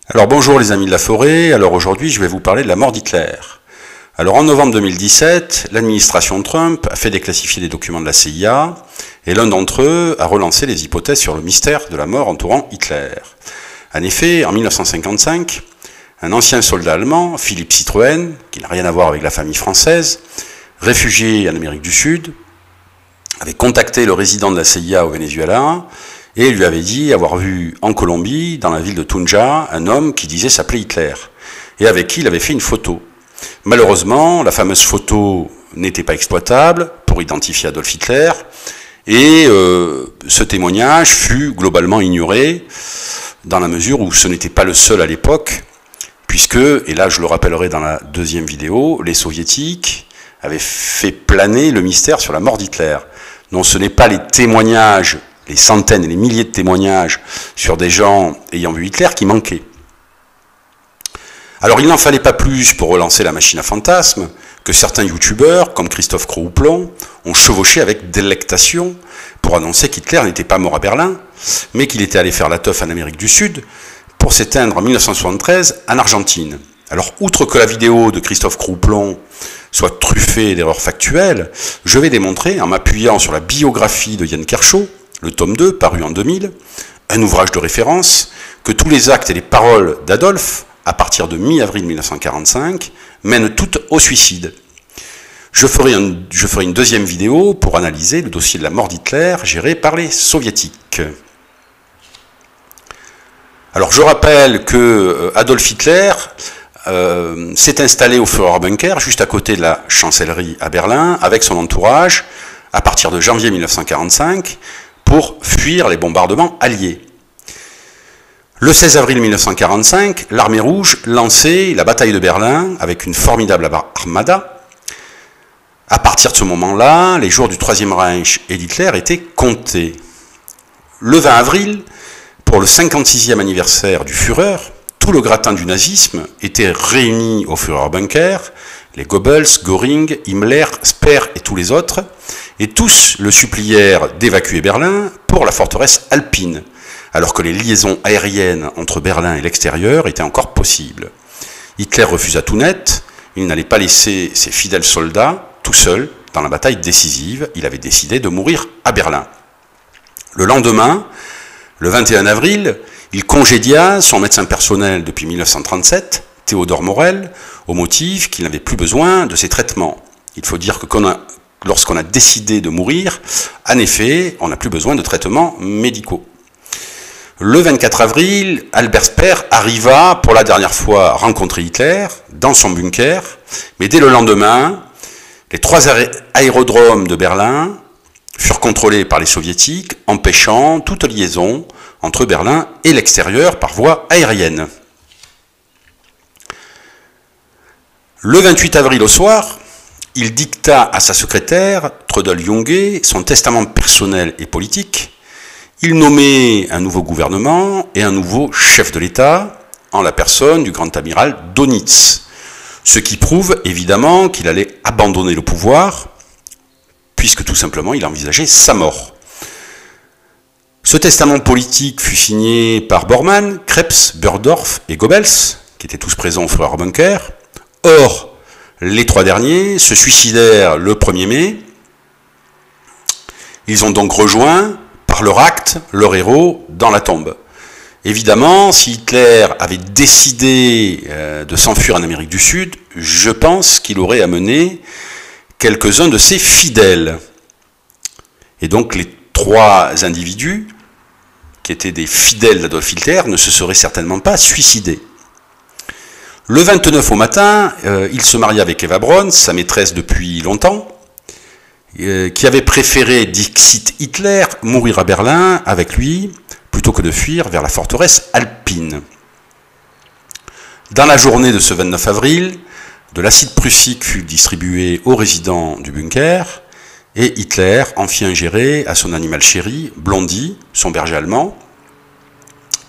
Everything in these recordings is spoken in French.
Alors bonjour les amis de la forêt, alors aujourd'hui je vais vous parler de la mort d'Hitler. Alors en novembre 2017, l'administration Trump a fait déclassifier des documents de la CIA et l'un d'entre eux a relancé les hypothèses sur le mystère de la mort entourant Hitler. En effet, en 1955, un ancien soldat allemand, Philippe Citroën, qui n'a rien à voir avec la famille française, réfugié en Amérique du Sud, avait contacté le résident de la CIA au Venezuela et lui avait dit avoir vu en Colombie, dans la ville de Tunja, un homme qui disait s'appeler Hitler, et avec qui il avait fait une photo. Malheureusement, la fameuse photo n'était pas exploitable pour identifier Adolf Hitler, et ce témoignage fut globalement ignoré, dans la mesure où ce n'était pas le seul à l'époque, puisque, et là je le rappellerai dans la deuxième vidéo, les soviétiques avaient fait planer le mystère sur la mort d'Hitler. Non, ce n'est pas les témoignages, les centaines et les milliers de témoignages sur des gens ayant vu Hitler qui manquaient. Alors il n'en fallait pas plus pour relancer la machine à fantasmes que certains youtubeurs, comme Christophe Croux-Houplon, ont chevauché avec délectation pour annoncer qu'Hitler n'était pas mort à Berlin, mais qu'il était allé faire la teuf en Amérique du Sud pour s'éteindre en 1973 en Argentine. Alors, outre que la vidéo de Christophe Croux-Houplon soit truffée d'erreurs factuelles, je vais démontrer, en m'appuyant sur la biographie de Yann Kershaw, le tome 2, paru en 2000, un ouvrage de référence, que tous les actes et les paroles d'Adolphe, à partir de mi-avril 1945, mènent toutes au suicide. Je ferai une deuxième vidéo pour analyser le dossier de la mort d'Hitler géré par les soviétiques. Alors je rappelle que Adolf Hitler s'est installé au Führerbunker, juste à côté de la chancellerie à Berlin, avec son entourage, à partir de janvier 1945, pour fuir les bombardements alliés. Le 16 avril 1945, l'armée rouge lançait la bataille de Berlin avec une formidable armada. À partir de ce moment-là, les jours du Troisième Reich et d'Hitler étaient comptés. Le 20 avril, pour le 56e anniversaire du Führer, tout le gratin du nazisme était réuni au Führerbunker, les Goebbels, Göring, Himmler, Speer et tous les autres, et tous le supplièrent d'évacuer Berlin pour la forteresse alpine, alors que les liaisons aériennes entre Berlin et l'extérieur étaient encore possibles. Hitler refusa tout net, il n'allait pas laisser ses fidèles soldats tout seuls dans la bataille décisive, il avait décidé de mourir à Berlin. Le lendemain, le 21 avril, il congédia son médecin personnel depuis 1937, Théodore Morel, au motif qu'il n'avait plus besoin de ses traitements. Il faut dire que lorsqu'on a décidé de mourir, en effet, on n'a plus besoin de traitements médicaux. Le 24 avril, Albert Speer arriva pour la dernière fois rencontrer Hitler dans son bunker, mais dès le lendemain, les 3 aérodromes de Berlin furent contrôlés par les soviétiques, empêchant toute liaison entre Berlin et l'extérieur par voie aérienne. Le 28 avril au soir, il dicta à sa secrétaire, Trudel Junge, son testament personnel et politique. Il nommait un nouveau gouvernement et un nouveau chef de l'État, en la personne du grand amiral Dönitz, ce qui prouve évidemment qu'il allait abandonner le pouvoir, puisque tout simplement il envisageait sa mort. Ce testament politique fut signé par Bormann, Krebs, Burdorf et Goebbels, qui étaient tous présents au Führerbunker. Or, les 3 derniers se suicidèrent le 1er mai. Ils ont donc rejoint, par leur acte, leur héros dans la tombe. Évidemment, si Hitler avait décidé de s'enfuir en Amérique du Sud, je pense qu'il aurait amené quelques-uns de ses fidèles. Et donc les 3 individus, qui étaient des fidèles d'Adolf Hitler, ne se seraient certainement pas suicidés. Le 29 au matin, il se maria avec Eva Braun, sa maîtresse depuis longtemps, qui avait préféré, dixit Hitler, mourir à Berlin avec lui, plutôt que de fuir vers la forteresse alpine. Dans la journée de ce 29 avril, de l'acide prussique fut distribué aux résidents du bunker, et Hitler en fit ingérer à son animal chéri, Blondie, son berger allemand,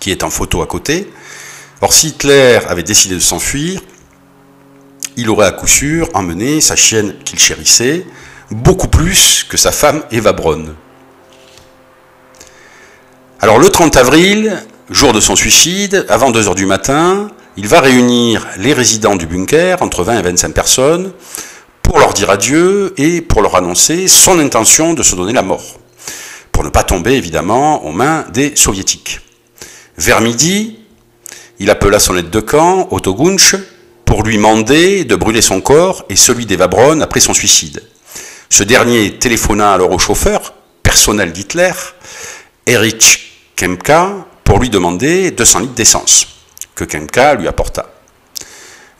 qui est en photo à côté. Or, si Hitler avait décidé de s'enfuir, il aurait à coup sûr emmené sa chienne qu'il chérissait, beaucoup plus que sa femme Eva Braun. Alors le 30 avril, jour de son suicide, avant 2 heures du matin, il va réunir les résidents du bunker, entre 20 et 25 personnes, pour leur dire adieu et pour leur annoncer son intention de se donner la mort, pour ne pas tomber évidemment aux mains des soviétiques. Vers midi, il appela son aide de camp, Otto Gunsch, pour lui demander de brûler son corps et celui d'Eva Braun après son suicide. Ce dernier téléphona alors au chauffeur personnel d'Hitler, Erich Kempka, pour lui demander 200 litres d'essence, que Kempka lui apporta.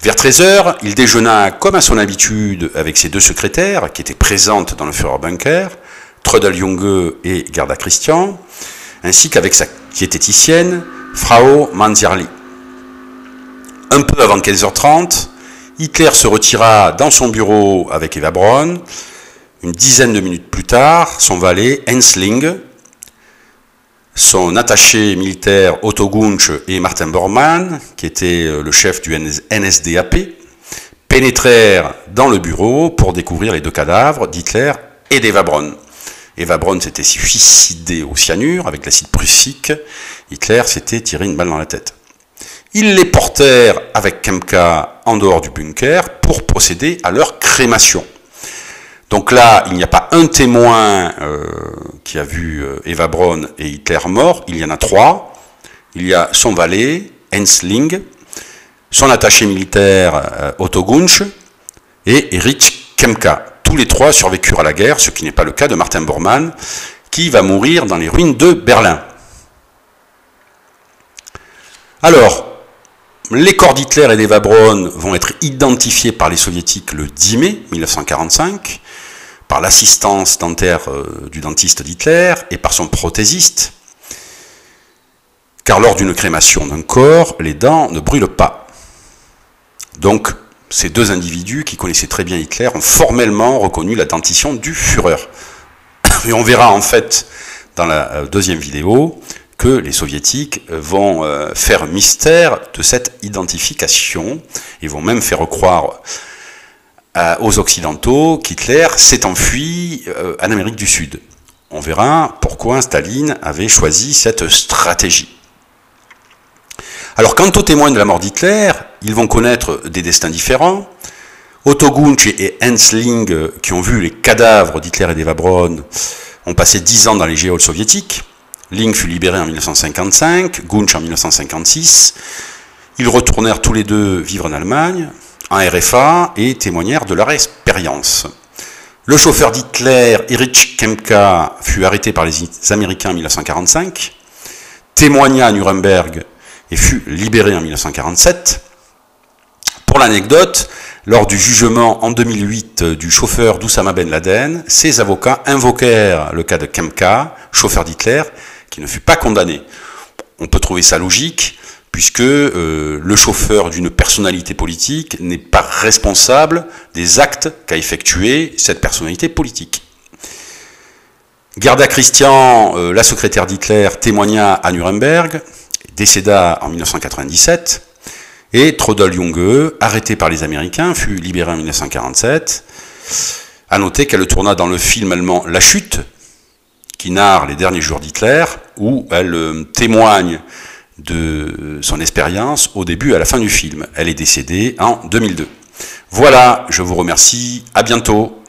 Vers 13 heures, il déjeuna comme à son habitude avec ses 2 secrétaires qui étaient présentes dans le Führerbunker, Trudel Junge et Gerda Christian, ainsi qu'avec sa diététicienne, Frau Manzierli. Un peu avant 15h30, Hitler se retira dans son bureau avec Eva Braun. Une dizaine de minutes plus tard, son valet Hensling, son attaché militaire Otto Gunsch et Martin Bormann, qui était le chef du NSDAP, pénétrèrent dans le bureau pour découvrir les 2 cadavres d'Hitler et d'Eva Braun. Eva Braun s'était suicidée au cyanure avec l'acide prussique. Hitler s'était tiré une balle dans la tête. Ils les portèrent avec Kempka en dehors du bunker pour procéder à leur crémation. Donc là, il n'y a pas un témoin qui a vu Eva Braun et Hitler morts, il y en a 3. Il y a son valet, Hensling, son attaché militaire, Otto Gunsch, et Erich Kempka. Tous les 3 survécurent à la guerre, ce qui n'est pas le cas de Martin Bormann, qui va mourir dans les ruines de Berlin. Alors, les corps d'Hitler et d'Eva Braun vont être identifiés par les soviétiques le 10 mai 1945, par l'assistance dentaire du dentiste d'Hitler et par son prothésiste, car lors d'une crémation d'un corps, les dents ne brûlent pas. Donc, ces 2 individus qui connaissaient très bien Hitler ont formellement reconnu la dentition du Führer. Et on verra en fait dans la 2e vidéo que les soviétiques vont faire mystère de cette identification et vont même faire croire aux occidentaux qu'Hitler s'est enfui en Amérique du Sud. On verra pourquoi Staline avait choisi cette stratégie. Alors quant aux témoins de la mort d'Hitler, ils vont connaître des destins différents. Otto Gunsch et Hensling, qui ont vu les cadavres d'Hitler et d'Eva Braun, ont passé 10 ans dans les geôles soviétiques. Ling fut libéré en 1955, Gunsch en 1956. Ils retournèrent tous les 2 vivre en Allemagne, en RFA, et témoignèrent de leur expérience. Le chauffeur d'Hitler, Erich Kempka, fut arrêté par les Américains en 1945, témoigna à Nuremberg et fut libéré en 1947. Pour l'anecdote, lors du jugement en 2008 du chauffeur d'Oussama Ben Laden, ses avocats invoquèrent le cas de Kempka, chauffeur d'Hitler, qui ne fut pas condamné. On peut trouver ça logique, puisque le chauffeur d'une personnalité politique n'est pas responsable des actes qu'a effectué cette personnalité politique. Gerda Christian, la secrétaire d'Hitler, témoigna à Nuremberg, décéda en 1997, et Trudel Junge, arrêtée par les Américains, fut libérée en 1947. À noter qu'elle tourna dans le film allemand La Chute, qui narre les derniers jours d'Hitler, où elle témoigne de son expérience au début et à la fin du film. Elle est décédée en 2002. Voilà, je vous remercie, à bientôt.